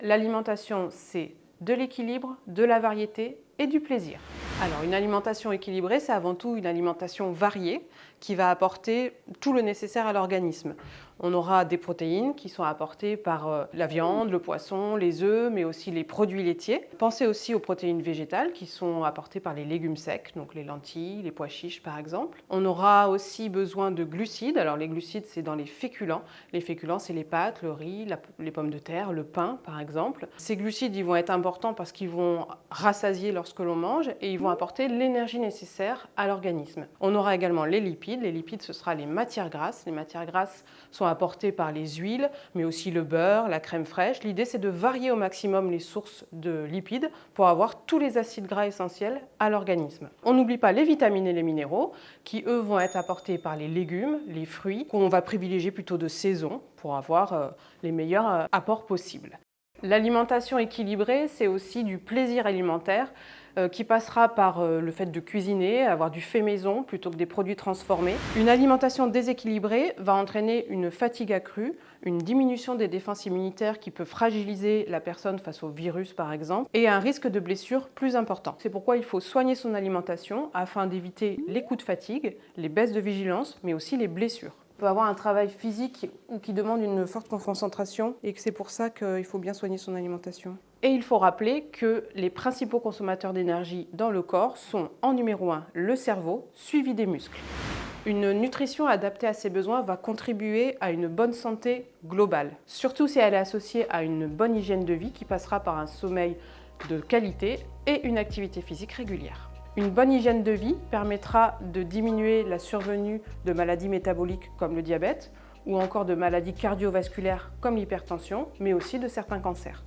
L'alimentation, c'est de l'équilibre, de la variété et du plaisir. Alors, une alimentation équilibrée, c'est avant tout une alimentation variée qui va apporter tout le nécessaire à l'organisme. On aura des protéines qui sont apportées par la viande, le poisson, les œufs, mais aussi les produits laitiers. Pensez aussi aux protéines végétales qui sont apportées par les légumes secs, donc les lentilles, les pois chiches par exemple. On aura aussi besoin de glucides. Alors les glucides, c'est dans les féculents. Les féculents, c'est les pâtes, le riz, les pommes de terre, le pain par exemple. Ces glucides, ils vont être importants parce qu'ils vont rassasier lorsque l'on mange et ils vont apporter l'énergie nécessaire à l'organisme. On aura également les lipides. Les lipides, ce sera les matières grasses. Les matières grasses sont apportées par les huiles, mais aussi le beurre, la crème fraîche. L'idée, c'est de varier au maximum les sources de lipides pour avoir tous les acides gras essentiels à l'organisme. On n'oublie pas les vitamines et les minéraux qui, eux, vont être apportés par les légumes, les fruits, qu'on va privilégier plutôt de saison pour avoir les meilleurs apports possibles. L'alimentation équilibrée, c'est aussi du plaisir alimentaire qui passera par le fait de cuisiner, avoir du fait maison plutôt que des produits transformés. Une alimentation déséquilibrée va entraîner une fatigue accrue, une diminution des défenses immunitaires qui peut fragiliser la personne face au virus par exemple, et un risque de blessure plus important. C'est pourquoi il faut soigner son alimentation afin d'éviter les coups de fatigue, les baisses de vigilance, mais aussi les blessures. On peut avoir un travail physique ou qui demande une forte concentration et que c'est pour ça qu'il faut bien soigner son alimentation. Et il faut rappeler que les principaux consommateurs d'énergie dans le corps sont en numéro 1 le cerveau, suivi des muscles. Une nutrition adaptée à ses besoins va contribuer à une bonne santé globale, surtout si elle est associée à une bonne hygiène de vie qui passera par un sommeil de qualité et une activité physique régulière. Une bonne hygiène de vie permettra de diminuer la survenue de maladies métaboliques comme le diabète ou encore de maladies cardiovasculaires comme l'hypertension, mais aussi de certains cancers.